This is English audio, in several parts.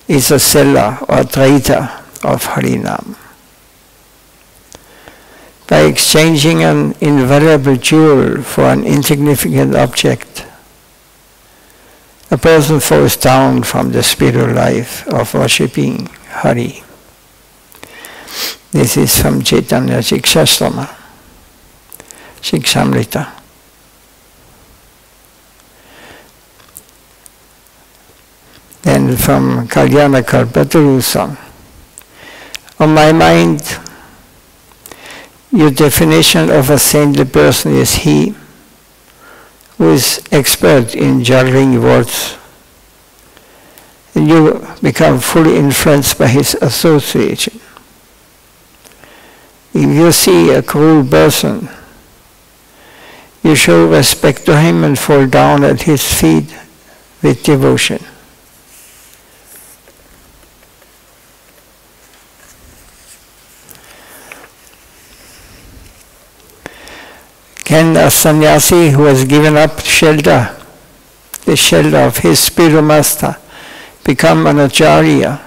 is a seller or trader of Harinam. By exchanging an invaluable jewel for an insignificant object, a person falls down from the spiritual life of worshipping Hari. This is from Chaitanya Shikshasrama, Shikshamrita. Then from Kalyana Kalpataru song. On my mind, your definition of a saintly person is he who is expert in juggling words, and you become fully influenced by his association. If you see a cruel person, you show respect to him and fall down at his feet with devotion. Can a sannyasi who has given up shelter, the shelter of his spiritual master, become an acharya?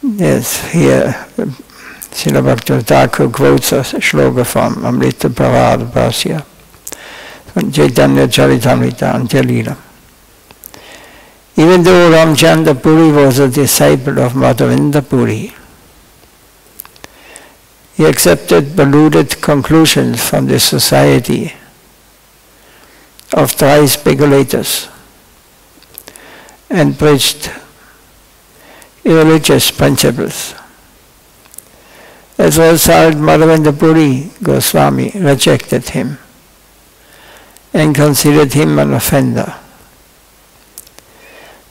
Yes, here Srila Bhakti Thakur quotes a shloka from Amrita Parad Bhasya, from Chaitanya Charitamrita Anjalila. Even though Ramchandra Puri was a disciple of Madhavinda Puri, he accepted polluted conclusions from the society of dry speculators and preached irreligious principles. As a result, Madhavinda Puri Goswami rejected him and considered him an offender.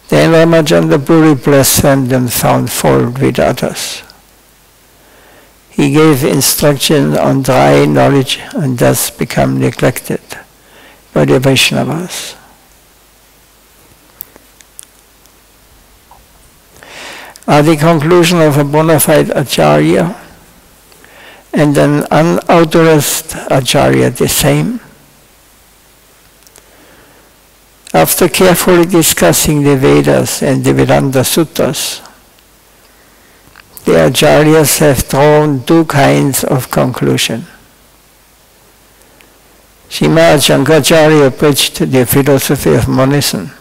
Then Ramachandra Puri blasphemed and found fault with others. He gave instruction on dry knowledge and thus became neglected by the Vaishnavas. Are the conclusion of a bona fide acharya and an unauthorized acharya the same? After carefully discussing the Vedas and the Vedanta Sutras, the acharyas have drawn two kinds of conclusion. Srimad Shankaracharya preached the philosophy of monism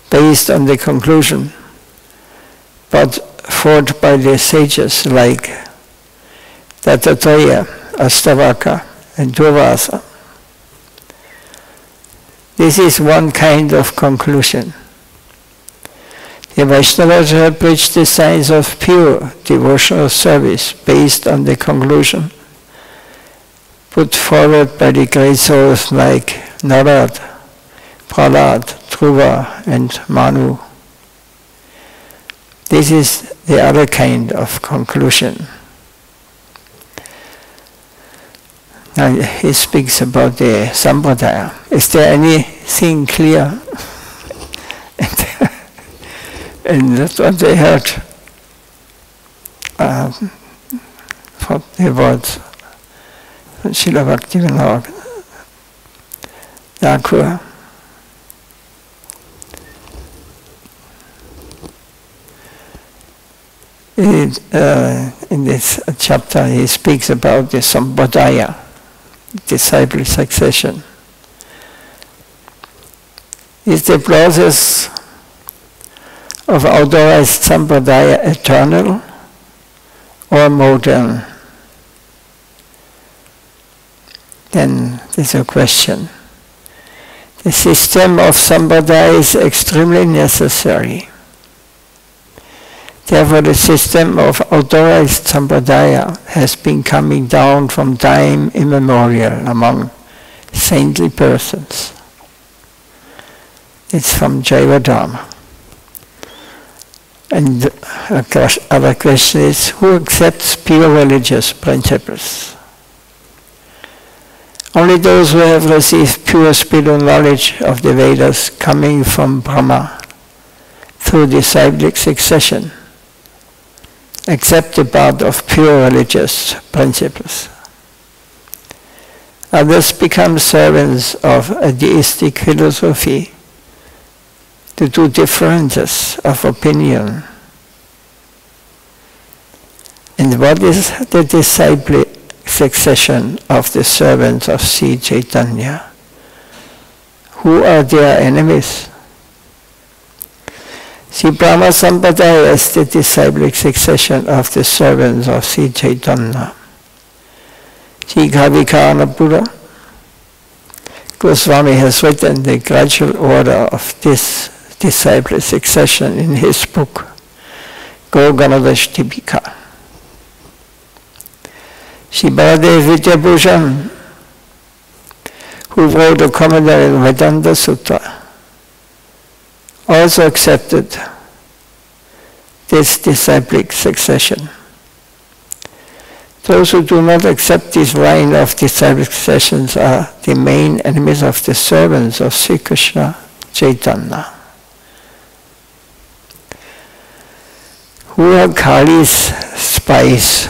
based on the conclusion, but fought by the sages like Dattatreya, Astavaka, and Durvasa. This is one kind of conclusion. The Vaishnavas have preached the science of pure devotional service based on the conclusion put forward by the great souls like Narad, Prahlad, Dhruva, and Manu. This is the other kind of conclusion. Now he speaks about the Sampradaya. Is there anything clear? And that's what they heard from the words from Srila Bhaktivinoda Thakur. In this chapter he speaks about the Sampradaya, disciple succession. Is the process of authorized Sampradaya eternal or modern? Then there's a question. The system of Sampradaya is extremely necessary. Therefore the system of authorized Sampradaya has been coming down from time immemorial among saintly persons. It's from Jayavadharma. And other question is, who accepts pure religious principles? Only those who have received pure spiritual knowledge of the Vedas coming from Brahma through disciplic succession accept the path of pure religious principles. Others become servants of a deistic philosophy the two differences of opinion. And what is the disciplic succession of the servants of Sri Chaitanya? Who are their enemies? Sri Brahma Sampradaya is the disciplic succession of the servants of Sri Chaitanya. Sri Kavikarna Buddha, Goswami has written the gradual order of this disciplic succession in his book, Go Ganadashtipika. Sri Baladev Vidyabhushan, who wrote a commentary on Vedanta Sutra, also accepted this disciplic succession. Those who do not accept this line of disciplic successions are the main enemies of the servants of Sri Krishna Chaitanya. Who are Kali's spies?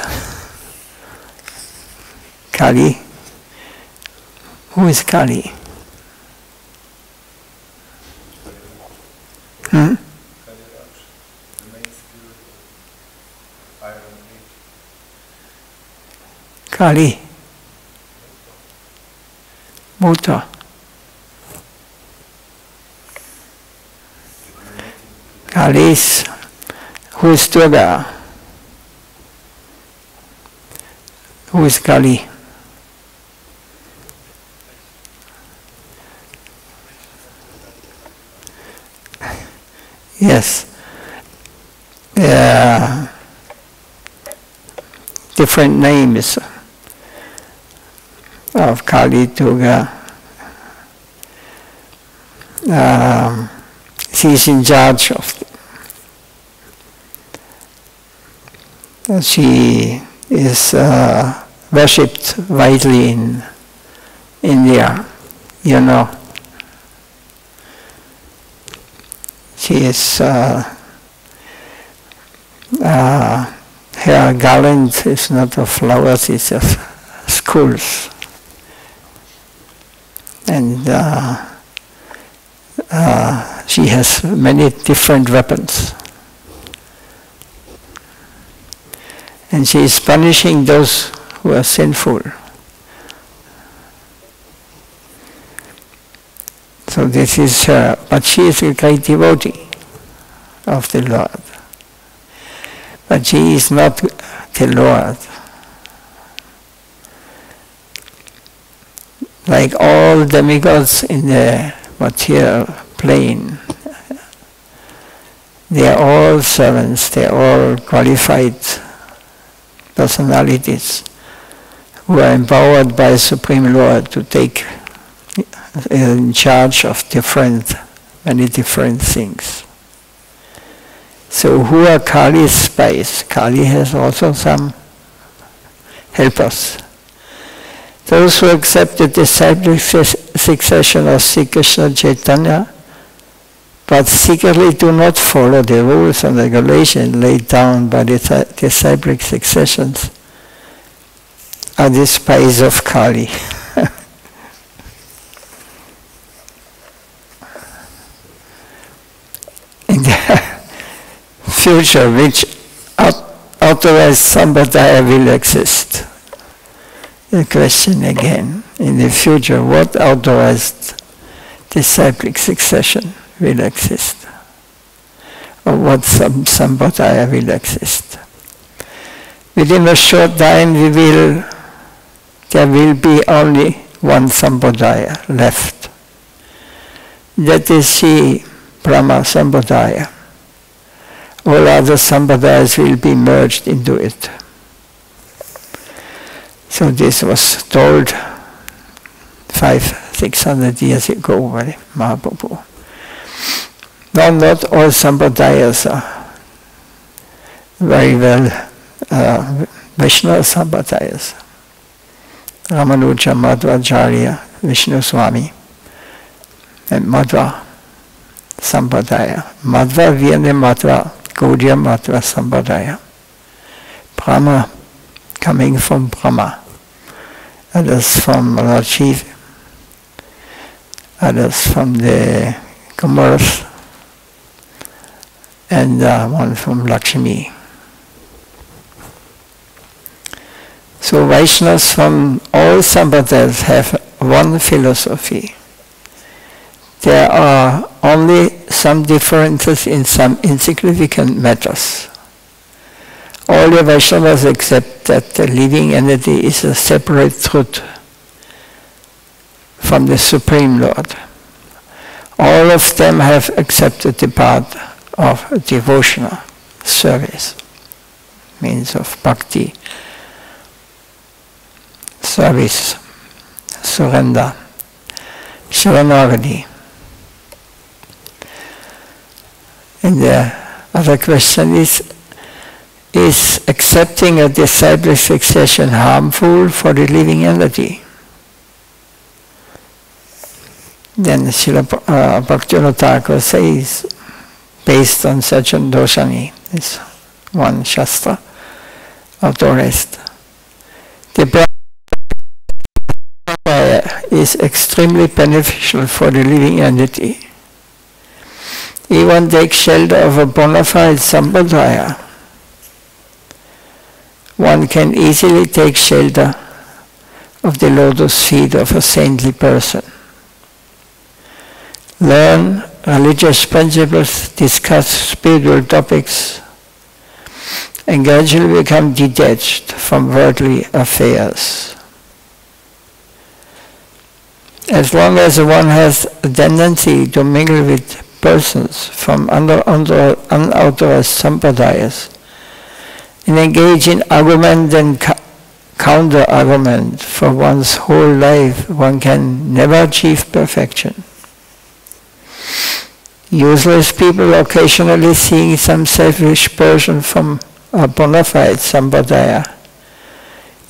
Kali? Who is Kali? Kali. Muta. Kali's. Who is Durga? Who is Kali? Yes. Different names of Kali, Durga. She is in charge of. She is worshipped widely in India, you know. She is, her garland is not of flowers, it's of skulls. And she has many different weapons. And she is punishing those who are sinful. So this is her, but she is a great devotee of the Lord. But she is not the Lord. Like all demigods in the material plane, they are all servants, they are all qualified personalities who are empowered by the Supreme Lord to take in charge of many different things. So who are Kali's spies? Kali has also some helpers. Those who accept the disciplic succession of Sri Krishna Chaitanya, but secretly do not follow the rules and regulations laid down by the disciplic successions, are the spies of Kali. In the future, which authorized Sampradaya will exist? The question again. In the future, what authorized disciplic succession will exist? Or what Sampradaya will exist? Within a short time there will be only one Sampradaya left. That is Sri Brahma Sampradaya. All other Sampradayas will be merged into it. So this was told 500-600 years ago by Mahaprabhu. Now not all Sampradayas are very well Vaishnava Sampradayas. Ramanuja, Madhvacharya, Vishnu Swami, and Madhva Sampradaya. Madhva Vyana Madhva, Gaudiya Madhva Sampradaya. Brahma coming from Brahma, others from Rajiv, others from the Kumaras, and one from Lakshmi. So Vaishnavas from all Sampradayas have one philosophy. There are only some differences in some insignificant matters. All the Vaishnavas accept that the living entity is a separate truth from the Supreme Lord. All of them have accepted the path of devotional service, means of bhakti, service, surrender, sharanagati. And the other question is accepting a disciple succession harmful for the living entity? Then Srila Bhaktivinoda Thakur says, based on Sajjan Doshani, this one Shastra, authorized, the prayer is extremely beneficial for the living entity. If one takes shelter of a bona fide Sampradaya, one can easily take shelter of the lotus feet of a saintly person. Learn religious principles, discuss spiritual topics, and gradually become detached from worldly affairs. As long as one has a tendency to mingle with persons from unauthorized Sampradayas and engage in argument and counter-argument for one's whole life, one can never achieve perfection. Useless people occasionally seeing some selfish person from a bona fide Sampradaya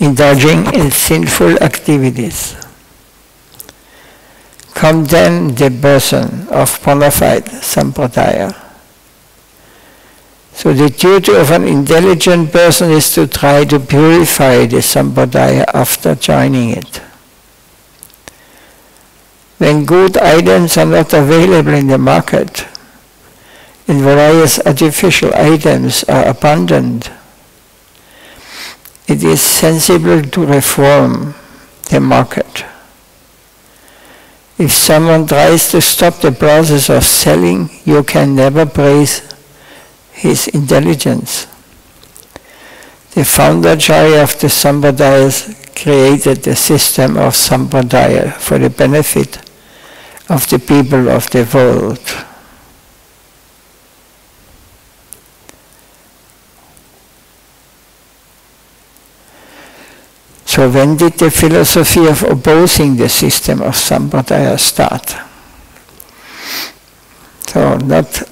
indulging in sinful activities condemn the person of bona fide Sampradaya. So the duty of an intelligent person is to try to purify the Sampradaya after joining it. When good items are not available in the market, and various artificial items are abundant, it is sensible to reform the market. If someone tries to stop the process of selling, you can never praise his intelligence. The founderacharya of the Sampradayas created the system of Sampradaya for the benefit of the people of the world. So when did the philosophy of opposing the system of Sampradaya start? So not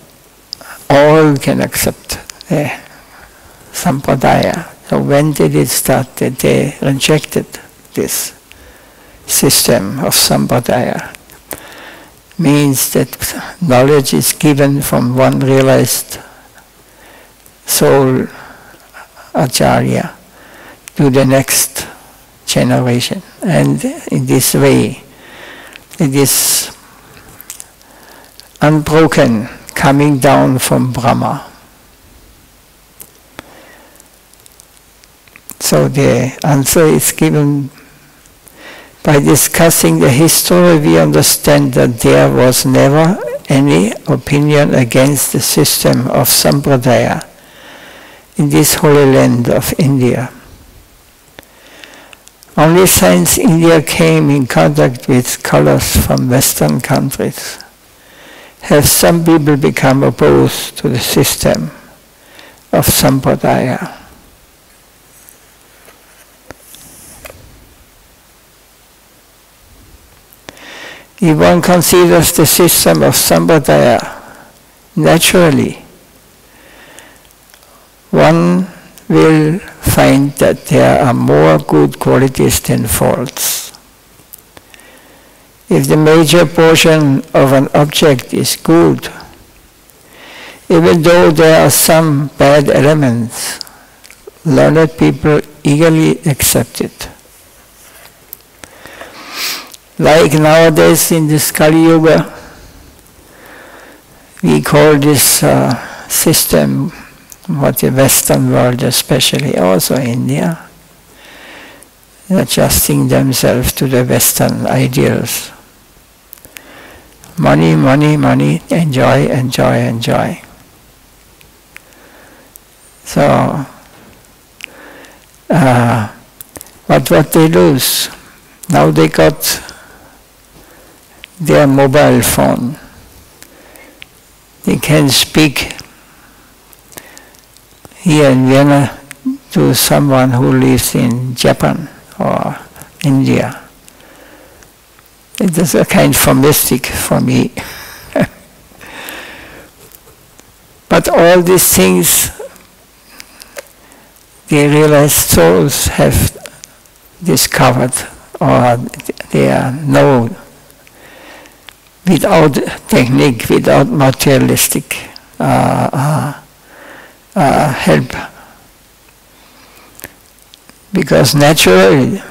all can accept the Sampradaya. So when did it start that they rejected this system of Sampradaya? Means that knowledge is given from one realized soul acharya to the next generation, and in this way it is unbroken, coming down from Brahma. So the answer is given by discussing the history. We understand that there was never any opinion against the system of Sampradaya in this holy land of India. Only since India came in contact with scholars from Western countries have some people become opposed to the system of Sampradaya. If one considers the system of Sampradaya naturally, one will find that there are more good qualities than faults. If the major portion of an object is good, even though there are some bad elements, learned people eagerly accept it. Like nowadays in this Kali Yuga, we call this system, what the Western world, especially also India, adjusting themselves to the Western ideals. Money, money, money, enjoy, enjoy, enjoy. So, but what they lose, now they got their mobile phone. They can speak here in Vienna to someone who lives in Japan or India. It is a kind of mystic for me. But all these things, the realized souls have discovered, or they are known, without technique, without materialistic help. Because naturally,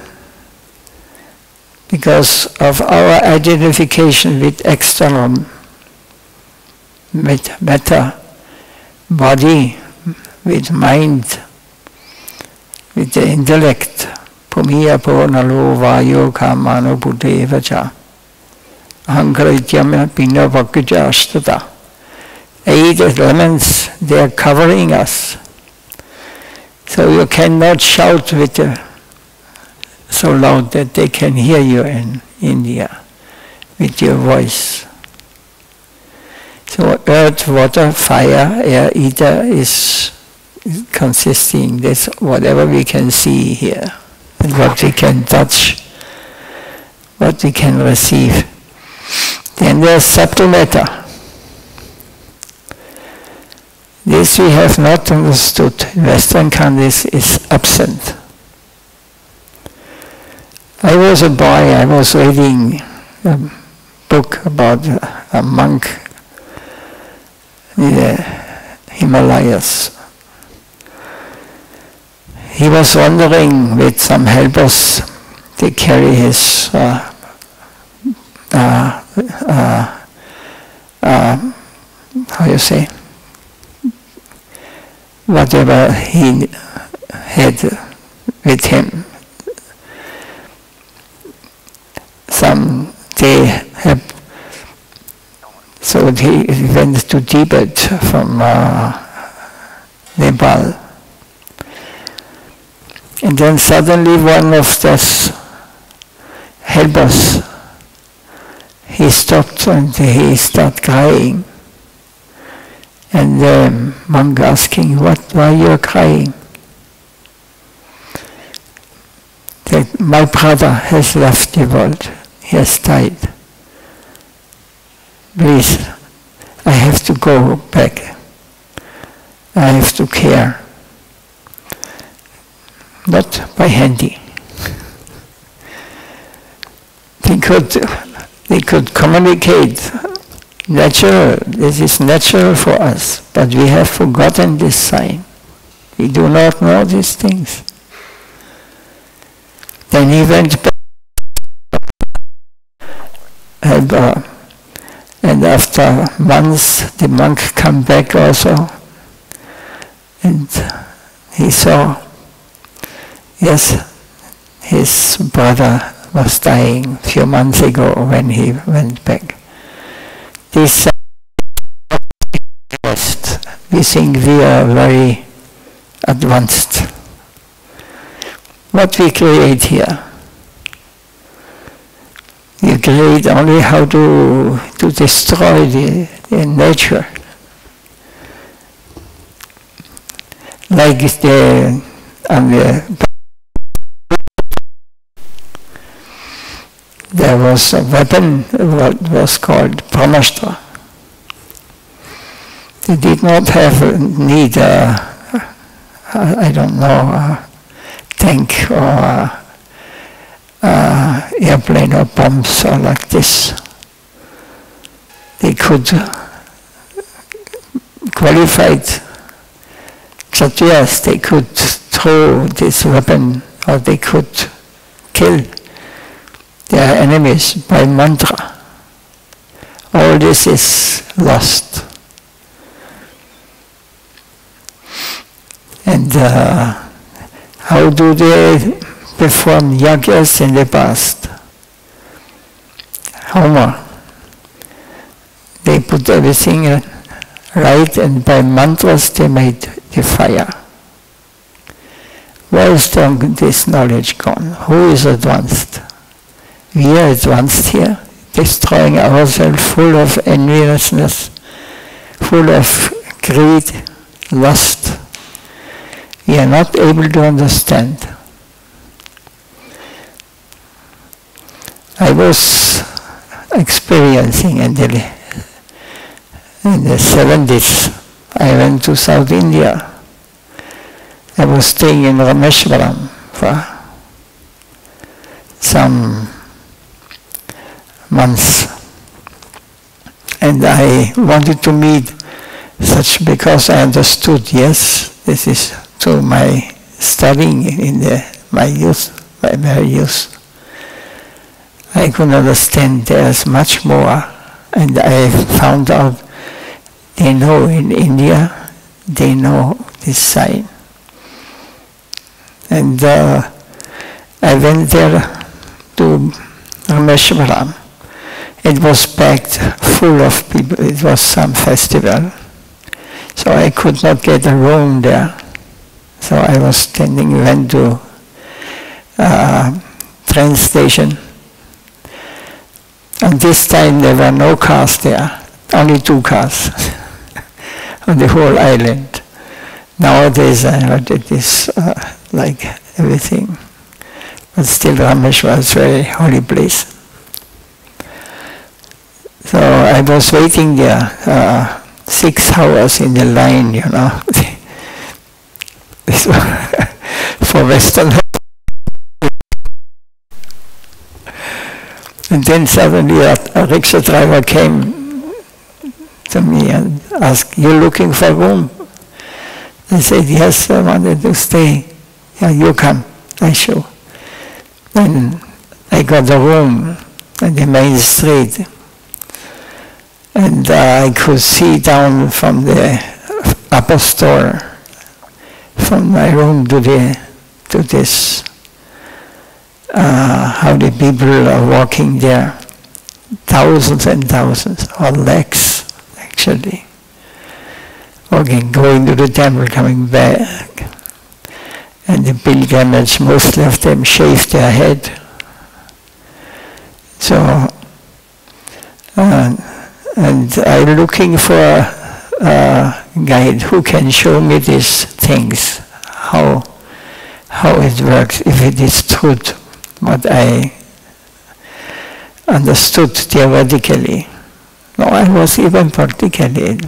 because of our identification with external matter, body, with mind, with the intellect, pumiya purnalo vayo kamano buddhevacha ahankarityam pina vakkuja ashtata. 8 elements, they are covering us. So you cannot shout with so loud that they can hear you in India with your voice. So earth, water, fire, air, ether is consisting, this whatever we can see here, and what we can touch, what we can receive. Then there's subtle matter. This we have not understood. In Western countries is absent. I was a boy, I was reading a book about a monk in the Himalayas. He was wandering with some helpers. They carry his how you say, whatever he had with him. Some they have, so he went to Tibet from Nepal. And then suddenly one of those helpers, he stopped and he started crying. And the monk asking, why you are crying? That my brother has left the world, he has died. Please, I have to go back. I have to care. Not by handy. They could communicate. Natural, this is natural for us, but we have forgotten this sign. We do not know these things. Then he went back, and after months the monk came back also, and he saw, yes, his brother was dying a few months ago when he went back. This we think we are very advanced. What we create here, we create only how to destroy the nature. Like there was a weapon what was called Brahmastra. They did not need I don't know, a tank or airplane or bombs or like this. They could qualified Kshatriyas, they could throw this weapon or they could kill their enemies by mantra. All this is lost. And how do they perform yajnas in the past? Homer. They put everything right, and by mantras they made the fire. Where is this knowledge gone? Who is advanced? We are advanced here, destroying ourselves, full of enviousness, full of greed, lust. We are not able to understand. I was experiencing in the 70s, I went to South India. I was staying in Rameshwaram for some months. And I wanted to meet such, because I understood, yes, this is to my studying in my youth, my very youth. I could understand there's much more, and I found out they know in India, they know this sign. And I went there to Rameshwaram. It was packed full of people. It was some festival. So I could not get a room there. So I was standing, went to train station. And this time there were no cars there, only 2 cars on the whole island. Nowadays I heard it is like everything. But still Rameshwar is a very holy place. So I was waiting there 6 hours in the line, you know. This was for Western. And then suddenly a rickshaw driver came to me and asked, "You looking for room?" I said, "Yes, I wanted to stay." "Yeah, you come, I show." Then I got a room on the main street. And I could see down from the upper store, from my room to this, how the people are walking there, thousands and thousands, or lakhs actually, walking, going to the temple, coming back. And the pilgrimage, most of them shaved their head. So, and I'm looking for a guide who can show me these things, how it works, if it is truth, what I understood theoretically. No, I was even practically,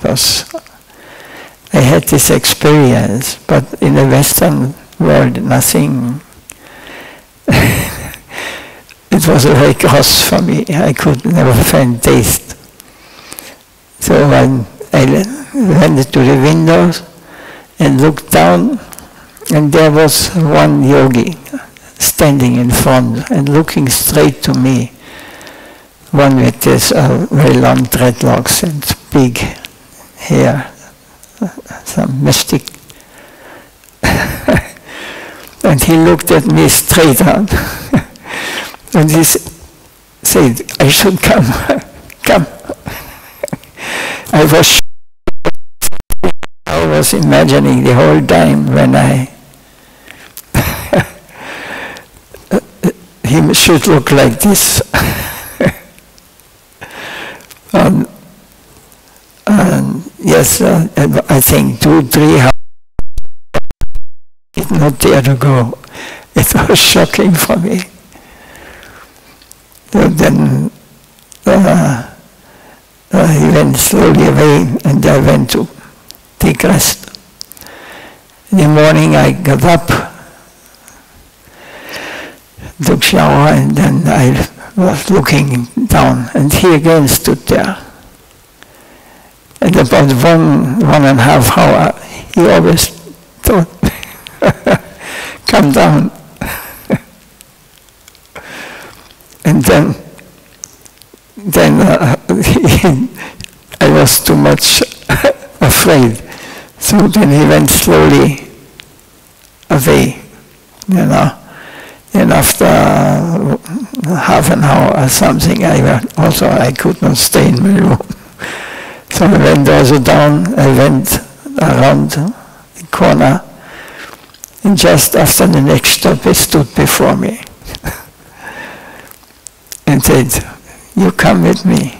I had this experience, but in the Western world, nothing. It was very gross for me. I could never find taste. So I went to the windows and looked down, and there was one yogi standing in front and looking straight to me. One with this very long dreadlocks and big hair, some mystic. And he looked at me straight on. And he said, "I should come, come." I was imagining the whole time when he should look like this. Yes, I think 2-3 hours did not dare to go. It was shocking for me. So then he went slowly away, and I went to take rest. In the morning I got up, took shower, and then I was looking down, and he again stood there. And about 1.5 hours, he always thought, "Come down." And then I was too much afraid. So then he went slowly away, you know. And after half an hour or something, I could not stay in my room. So I went also down, I went around the corner, and just after the next stop, he stood before me and said, "You come with me."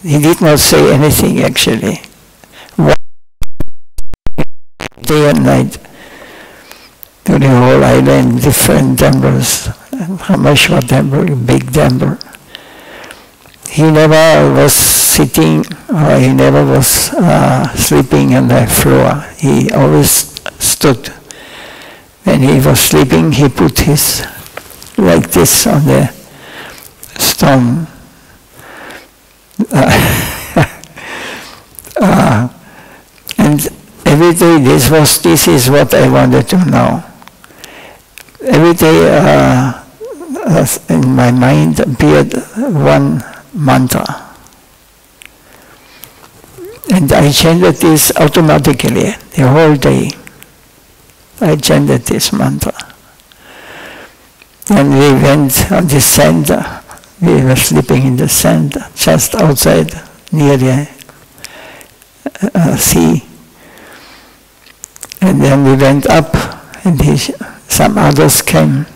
He did not say anything actually. Day and night, to the whole island, different temples, Rameshwar temple, big temple. He never was sitting, or he never was sleeping on the floor. He always stood. When he was sleeping, he put his like this on the stone. And every day this is what I wanted to know. Every day in my mind appeared one mantra. And I chanted this automatically the whole day. I chanted this mantra. And we went on the sand. We were sleeping in the sand just outside near the sea. And then we went up, and some others came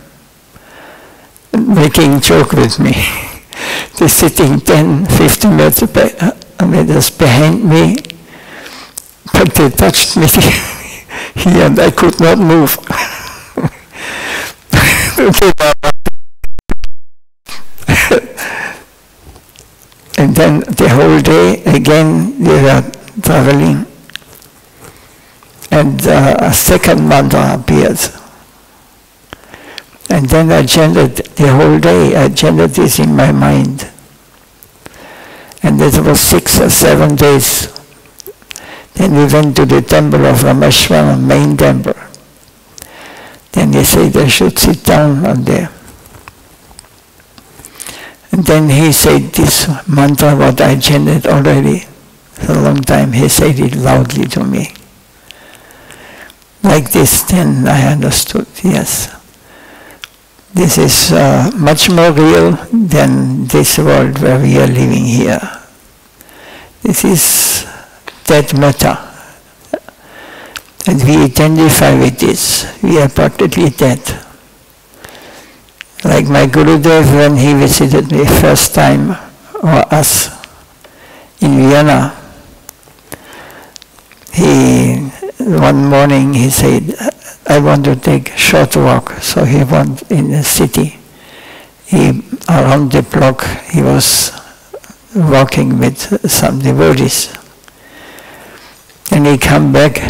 making joke with me. They're sitting 10, 15 meters behind me, but they touched me here and I could not move. And then the whole day again we were traveling, and a second mantra appeared. And then I chanted the whole day, I chanted this in my mind. And it was 6 or 7 days. Then we went to the temple of Rameshwar, main temple. Then he said I should sit down on there. And then he said this mantra what I chanted already for a long time. He said it loudly to me. Like this, then I understood, yes. This is much more real than this world where we are living here. This is dead matter. And we identify with this. We are practically dead. Like my Gurudev, when he visited me first time, or us, in Vienna, one morning he said, I want to take a short walk. So he went in the city. Around the block, he was walking with some devotees. And he came back,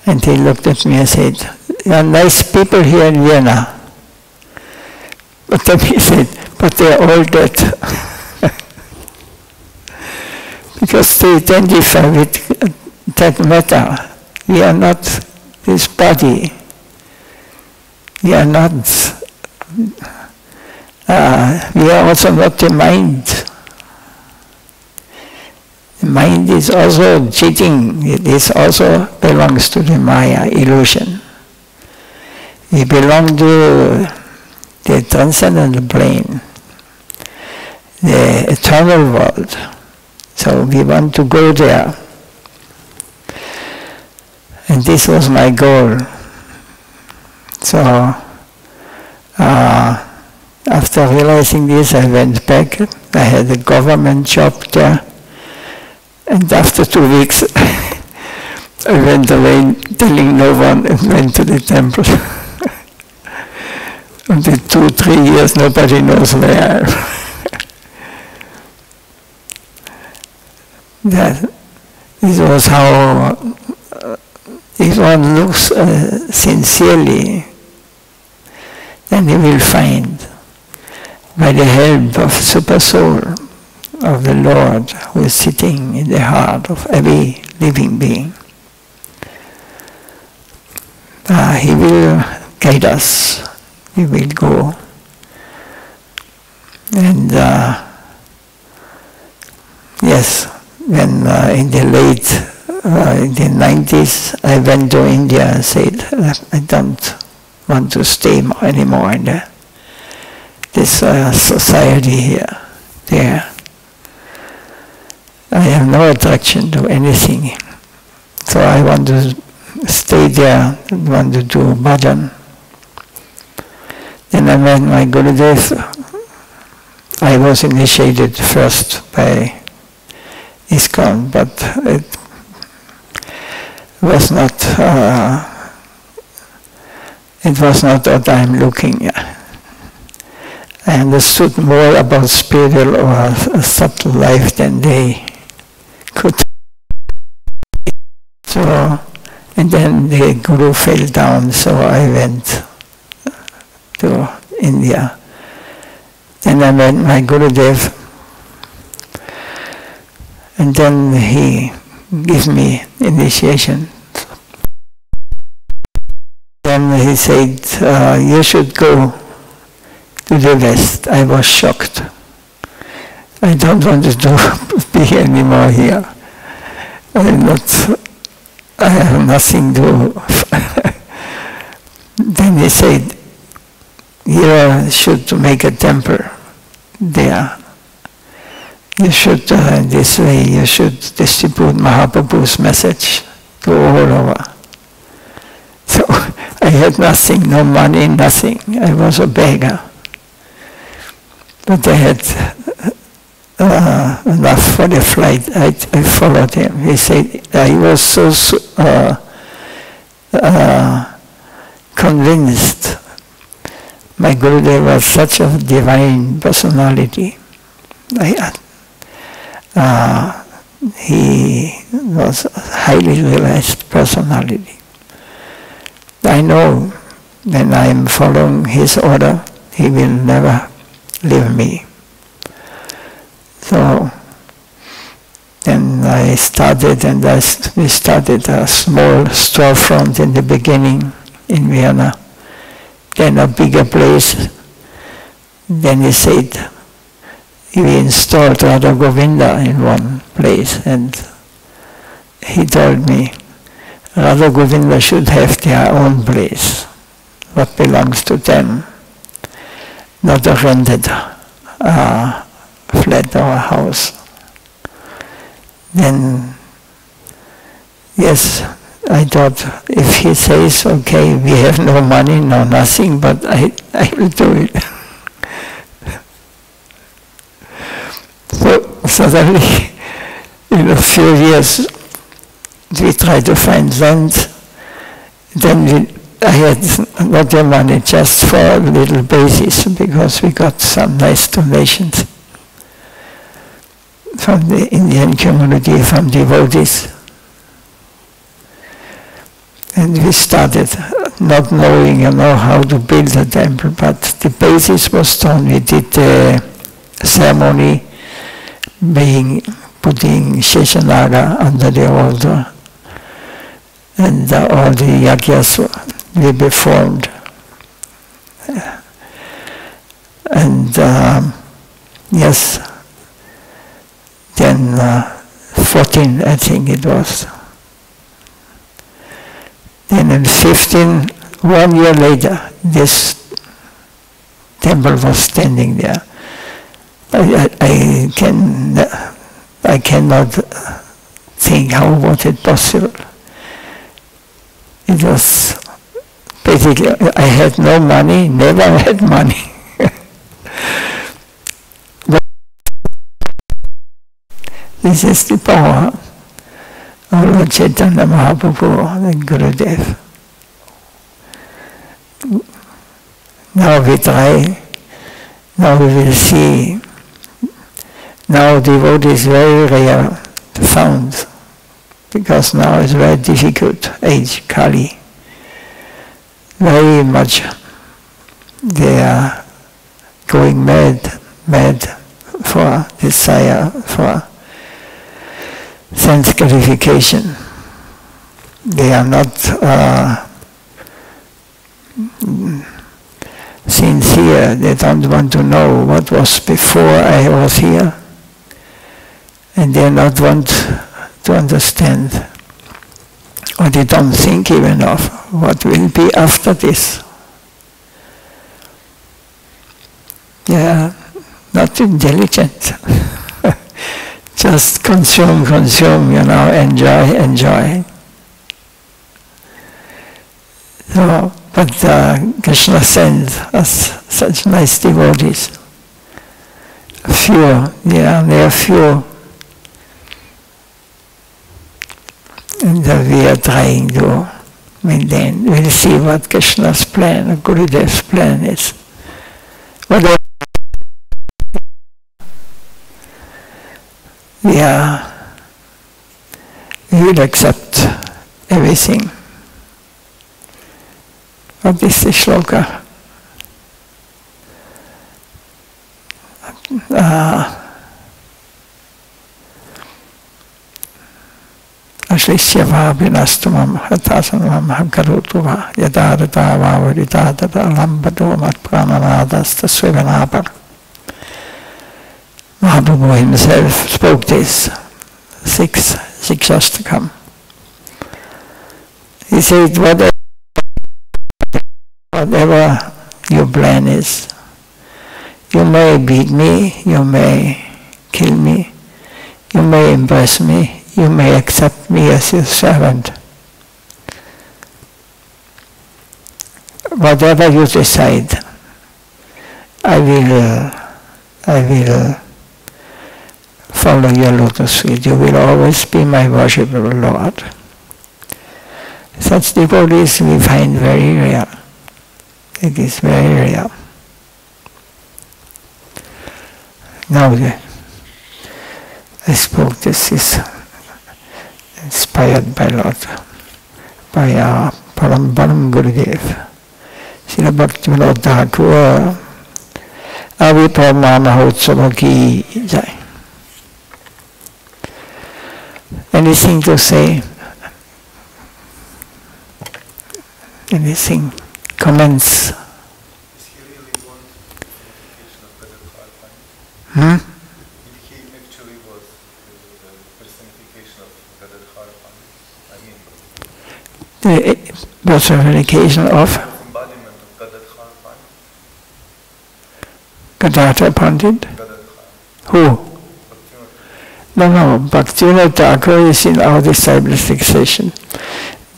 and he looked at me and said, "There are nice people here in Vienna." But then he said, "But they are all dead." Because they identify with that matter. We are not this body. We are not, we are also not the mind. The mind is also cheating. This also belongs to the Maya, illusion. We belong to the transcendental plane, the eternal world. So we want to go there. And this was my goal. So after realizing this, I went back. I had a government job there. And after 2 weeks, I went away telling no one and went to the temple. Until 2-3 years, nobody knows where I am. This was how, if one looks sincerely, then he will find, by the help of Super Soul, of the Lord, who is sitting in the heart of every living being, he will guide us. We will go. And yes, when in the late in the 90s, I went to India and said, I don't want to stay anymore in this society here, there. I have no attraction to anything. So I want to stay there, want to do bhajan. Then I met my Gurudev. I was initiated first by ISKCON, but it was not what I'm looking at. I understood more about spiritual or subtle life than they could. So, and then the Guru fell down, so I went to India. Then I met my Gurudev, and then he gave me initiation. Then he said, you should go to the West. I was shocked. I don't want to be anymore here. I have nothing to... Then he said, you should make a temple there. You should, this way, you should distribute Mahaprabhu's message to all over. So I had nothing, no money, nothing. I was a beggar. But I had enough for the flight. I followed him. He said, he was so convinced. My Gurudev was such a divine personality. He was a highly realized personality. I know when I am following his order, he will never leave me. So then I started, and we started a small storefront in the beginning in Vienna, then a bigger place. Then he said, we installed Radha Govinda in one place, and he told me, Radha Govinda should have their own place, what belongs to them, not a rented flat or a house. Then, yes, I thought, if he says, okay, we have no money, no nothing, but I will do it. So suddenly, in a few years, we tried to find land. Then I had not the money, just for a little basis, because we got some nice donations from the Indian community, from devotees. And we started not knowing, how to build a temple, but the basis was done. We did the ceremony, putting Sheshanaga under the altar, and all the yagyas we performed. And yes, then 14, I think it was. Then in 15, 1 year later, this temple was standing there. I cannot think how was it possible. It was basically, I had no money, never had money. This is the power of Lord Chaitanya Mahaprabhu and Gurudev. Now we try, now we will see. Now devotee is very rare to find, because now it's very difficult age, Kali. Very much they are going mad for desire, for sense gratification. They are not sincere. They don't want to know what was before I was here. And they not want to understand. or they don't think even of what will be after this. They are not intelligent. Just consume, enjoy. So, but Krishna sends us such nice devotees. Few, they are few. And we are trying to maintain. We'll see what Krishna's plan, Gurudev's plan is. Whatever we will accept everything. What is the shloka? Ashlishya vinastumam hatasanam hankarutuva yadadata vavaritadata lambado matprananadasta svivanapar. Mahaprabhu himself spoke this, six Astakam. He said, whatever your plan is, you may beat me, you may kill me, you may embrace me, you may accept me as your servant. Whatever you decide, I will follow your lotus feet. You will always be my worshipable Lord. Such devotees we find very rare. It is very rare. Now I spoke, this is inspired by by our Param Gurudev, Srila Bhakti Thakur, Avipama Mahotsava ki jai. Anything to say? Anything? Comments? Is he really want personification of Gadadhar? Hmm? If he actually was the personification of Gadadhar, I mean, The personification of embodiment of Gadadhar, Gadadhar Pandit? Gadadhar. Who? No, Bhaktivinoda Thakur is in our disciple fixation.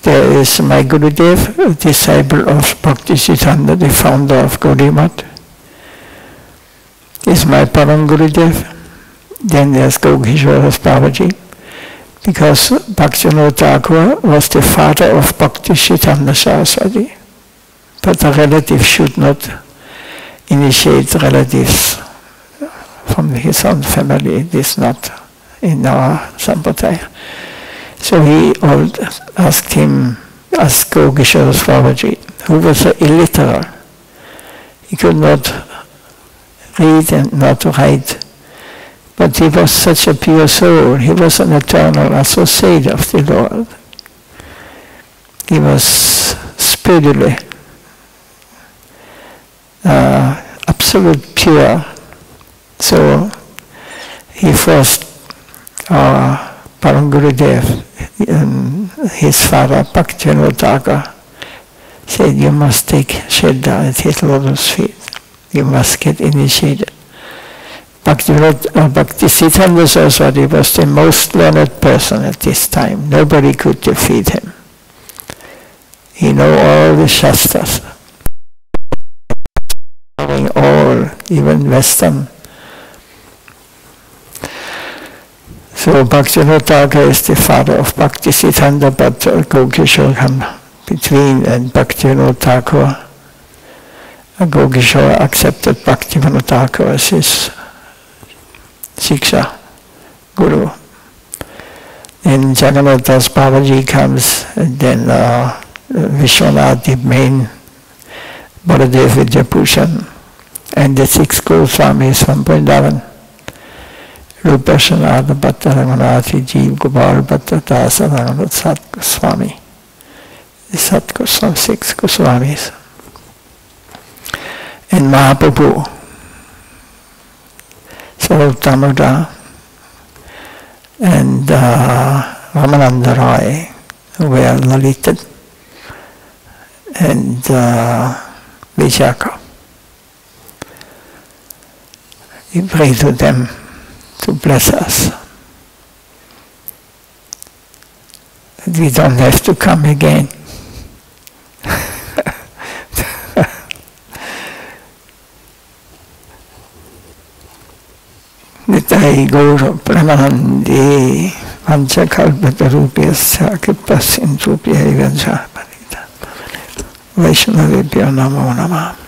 There is my Gurudev, a disciple of Bhakti Siddhanta, the founder of Gaudiya. Is my Param Gurudev. Then there's Gokishora Babaji, because Bhaktivinoda Thakur was the father of Bhakti Siddhanta Saraswati. But a relative should not initiate relatives from his own family. It is not in our Sampradaya. So he asked Gokishora Babaji, who was illiterate. He could not read and not write, but he was such a pure soul. He was an eternal associate of the Lord. He was spiritually absolute pure. So he forced Param Gurudev, his father Bhaktivinoda Thakur, said, you must take Shraddha at his lotus feet. You must get initiated. Bhakti Siddhanta Saraswati was the most learned person at this time. Nobody could defeat him. He knew all the Shastras, all, even Western. So Bhaktivinoda Thakur is the father of Bhakti Siddhanta, but Gokishora came between, and Bhaktivinoda Thakur, Gokishora accepted Bhaktivinoda Thakur as his Shiksha Guru. Then Jagannath Das Babaji comes, and then Vishwanath, the main Baladev Vidyabhushan, and the 6 Goswamis from Vrindavan. Rupa Sanatana Bhatta Raghunatha Jeev Gopal Bhatta Dasa Raghunath Sat Goswami. The 6 Goswamis. And Mahaprabhu, Sarvatamuda, and Ramananda Roy, who were Lalita and Vishaka. We pray to them to bless us, that we don't have to come again. Nitai Gaura Pramanandi Vanchakalpatarupyasya Kripasintrupya Evanchapanita Vaishnavibhyo Namo Namah.